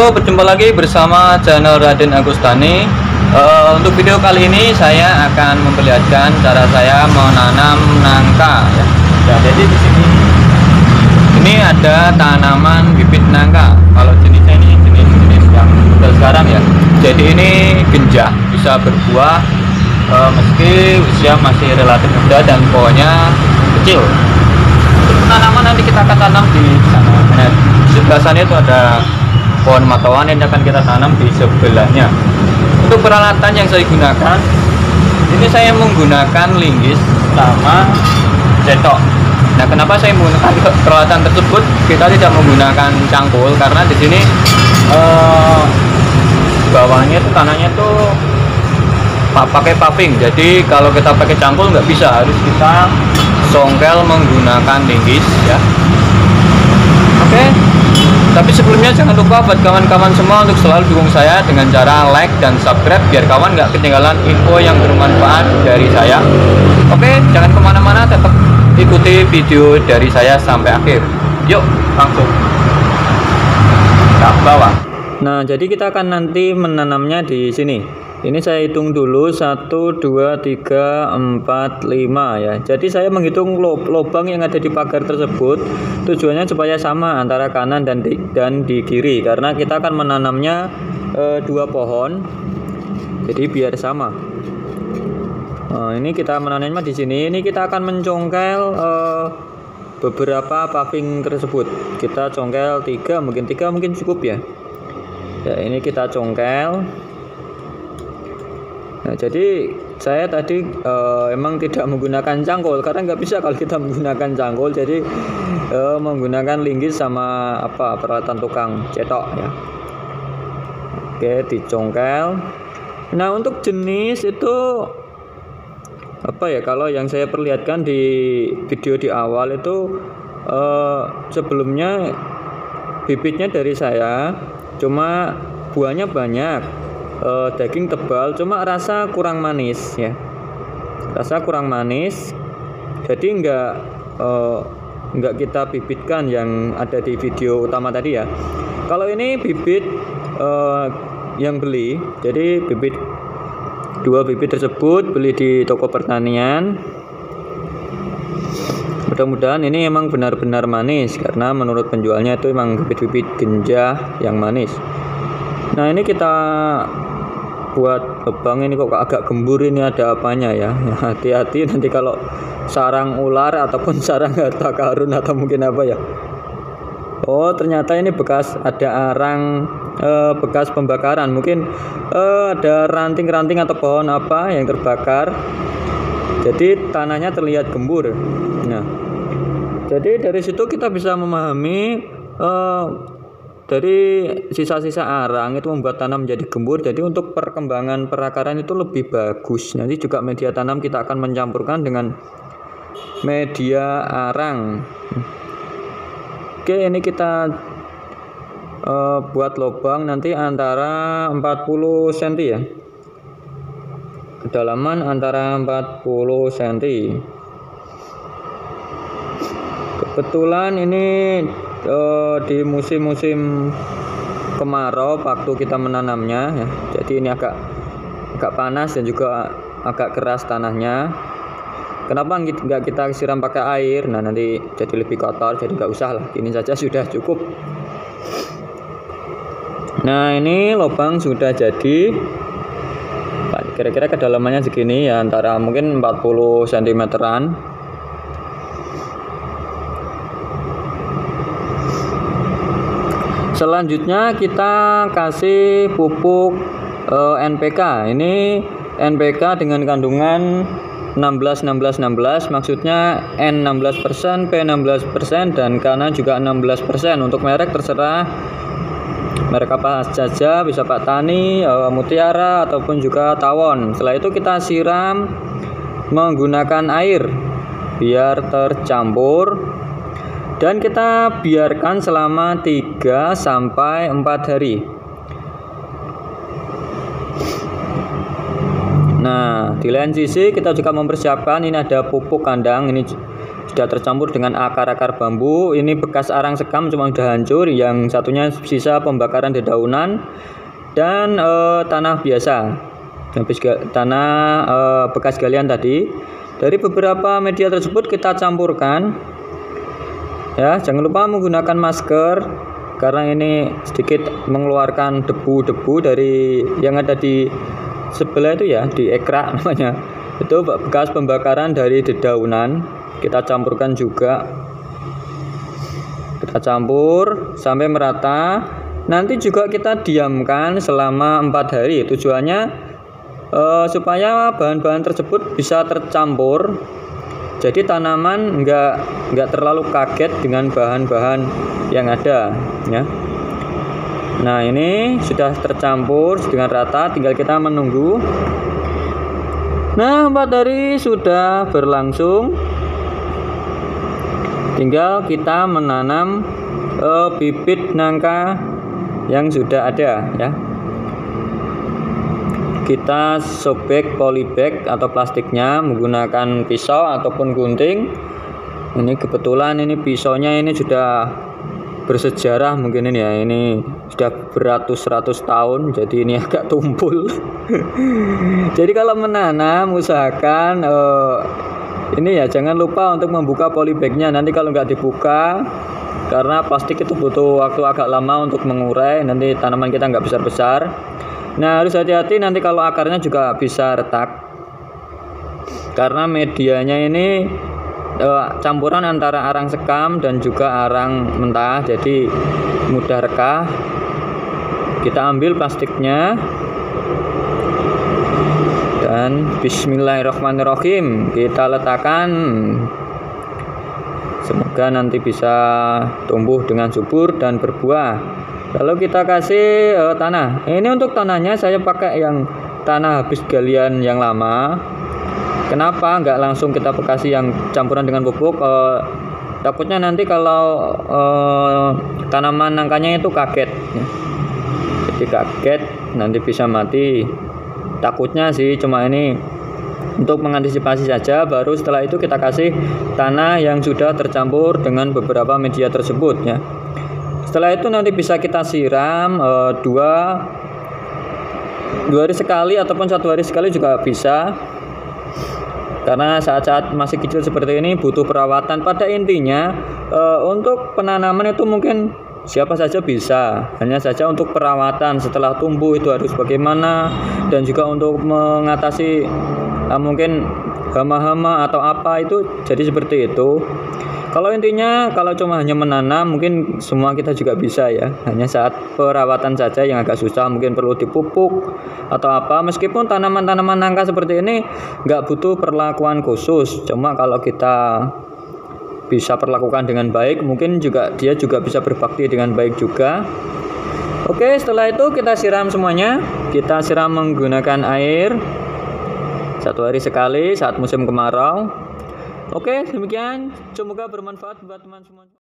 Halo, berjumpa lagi bersama channel Raden Agustani. Untuk video kali ini saya akan memperlihatkan cara saya menanam nangka ya. Nah, jadi di sini ini ada tanaman bibit nangka. Kalau jenisnya ini jenis yang muda sekarang ya. Jadi ini genjah, bisa berbuah meski usia masih relatif muda dan pohonnya kecil. Untuk penanaman nanti kita akan tanam di sana. Nah, di sebelah sana itu ada pohon matawan yang akan kita tanam di sebelahnya. Untuk peralatan yang saya gunakan, ini saya menggunakan linggis sama cetok. Nah, kenapa saya menggunakan peralatan tersebut? Kita tidak menggunakan cangkul karena di sini bawahnya itu tanahnya tuh pakai paving. Jadi kalau kita pakai cangkul nggak bisa, harus kita songkel menggunakan linggis ya. Oke. Tapi sebelumnya jangan lupa buat kawan-kawan semua untuk selalu dukung saya dengan cara like dan subscribe biar kawan nggak ketinggalan info yang bermanfaat dari saya. Oke, jangan kemana-mana, tetap ikuti video dari saya sampai akhir. Yuk, langsung ke bawah. Nah, jadi kita akan nanti menanamnya di sini. Ini saya hitung dulu 1, 2, 3, 4, 5 ya. Jadi saya menghitung lubang yang ada di pagar tersebut. Tujuannya supaya sama antara kanan dan di kiri, karena kita akan menanamnya 2 pohon. Jadi biar sama. Ini kita menanamnya di sini. Ini kita akan mencongkel beberapa paving tersebut. Kita congkel 3 mungkin cukup ya. Ya, ini kita congkel. Nah, jadi saya tadi emang tidak menggunakan cangkul karena nggak bisa kalau kita menggunakan cangkul. Jadi menggunakan linggis sama peralatan tukang cetok ya. Oke, dicongkel. Nah, untuk jenis itu kalau yang saya perlihatkan di video di awal itu sebelumnya bibitnya dari saya, cuma buahnya banyak. Daging tebal, cuma rasa kurang manis ya, jadi nggak kita bibitkan yang ada di video utama tadi ya. Kalau ini bibit yang beli, jadi dua bibit tersebut beli di toko pertanian. Mudah-mudahan ini emang benar-benar manis karena menurut penjualnya itu emang bibit-bibit genjah yang manis. Nah, ini kita buat lubang. Ini kok agak gembur, ini ada apanya ya. Hati-hati nanti kalau sarang ular ataupun sarang harta karun atau mungkin apa ya. Oh, ternyata ini bekas ada arang, bekas pembakaran. Mungkin ada ranting-ranting atau pohon apa yang terbakar. Jadi tanahnya terlihat gembur. Nah, jadi dari situ kita bisa memahami dari sisa-sisa arang itu membuat tanah menjadi gembur. Jadi untuk perkembangan perakaran itu lebih bagus. Nanti juga media tanam kita akan mencampurkan dengan media arang. Oke, ini kita buat lubang nanti antara 40 cm ya. Kedalaman antara 40 cm. Kebetulan ini di musim-musim kemarau waktu kita menanamnya ya. Jadi ini agak panas dan juga agak keras tanahnya. Kenapa nggak kita siram pakai air? Nah, nanti jadi lebih kotor, jadi nggak usah lah, ini saja sudah cukup. Nah, ini lubang sudah jadi. Kira-kira kedalamannya segini ya, antara mungkin 40 cm-an. Selanjutnya kita kasih pupuk NPK. Ini NPK dengan kandungan 16-16-16, maksudnya N 16%, P 16%, dan K juga 16%. Untuk merek terserah merek apa saja, bisa Pak Tani, Mutiara ataupun juga Tawon. Setelah itu kita siram menggunakan air biar tercampur. Dan kita biarkan selama 3 sampai 4 hari. Nah, di lain sisi kita juga mempersiapkan, ini ada pupuk kandang. Ini sudah tercampur dengan akar-akar bambu. Ini bekas arang sekam cuma udah hancur, yang satunya sisa pembakaran dedaunan dan tanah biasa, tanah bekas galian tadi. Dari beberapa media tersebut kita campurkan ya. Jangan lupa menggunakan masker karena ini sedikit mengeluarkan debu-debu dari yang ada di sebelah itu ya, di ekrak namanya. Itu bekas pembakaran dari dedaunan. Kita campurkan juga. Kita campur sampai merata. Nanti juga kita diamkan selama 4 hari. Tujuannya supaya bahan-bahan tersebut bisa tercampur. Jadi tanaman nggak terlalu kaget dengan bahan-bahan yang ada ya. Nah, ini sudah tercampur dengan rata, tinggal kita menunggu. Nah, 4 hari sudah berlangsung. Tinggal kita menanam bibit nangka yang sudah ada ya. Kita sobek polybag atau plastiknya menggunakan pisau ataupun gunting. Ini kebetulan ini pisaunya ini sudah bersejarah mungkin ini ya, ini sudah beratus-ratus tahun, jadi ini agak tumpul. Jadi kalau menanam usahakan ini ya, jangan lupa untuk membuka polybagnya. Nanti kalau nggak dibuka, karena plastik itu butuh waktu agak lama untuk mengurai, nanti tanaman kita nggak besar-besar. Nah, harus hati-hati nanti kalau akarnya juga bisa retak, karena medianya ini campuran antara arang sekam dan juga arang mentah, jadi mudah rekah. Kita ambil plastiknya dan bismillahirrahmanirrahim kita letakkan. Semoga nanti bisa tumbuh dengan subur dan berbuah. Lalu kita kasih tanah. Ini untuk tanahnya saya pakai yang tanah habis galian yang lama. Kenapa nggak langsung kita kasih yang campuran dengan pupuk? Takutnya nanti kalau tanaman nangkanya itu kaget ya. Jadi kaget nanti bisa mati. Takutnya sih, cuma ini untuk mengantisipasi saja. Baru setelah itu kita kasih tanah yang sudah tercampur dengan beberapa media tersebut ya. Setelah itu nanti bisa kita siram 2 hari sekali ataupun 1 hari sekali juga bisa. Karena saat-saat masih kecil seperti ini butuh perawatan. Pada intinya untuk penanaman itu mungkin siapa saja bisa, hanya saja untuk perawatan setelah tumbuh itu harus bagaimana, dan juga untuk mengatasi mungkin hama-hama atau apa itu jadi seperti itu. Kalau intinya kalau cuma hanya menanam mungkin semua kita juga bisa ya, hanya saat perawatan saja yang agak susah, mungkin perlu dipupuk atau apa. Meskipun tanaman-tanaman nangka seperti ini nggak butuh perlakuan khusus, cuma kalau kita bisa perlakukan dengan baik mungkin juga dia juga bisa berbakti dengan baik juga. Oke, setelah itu kita siram semuanya. Kita siram menggunakan air 1 hari sekali saat musim kemarau. Oke, demikian. Semoga bermanfaat buat teman-teman semua.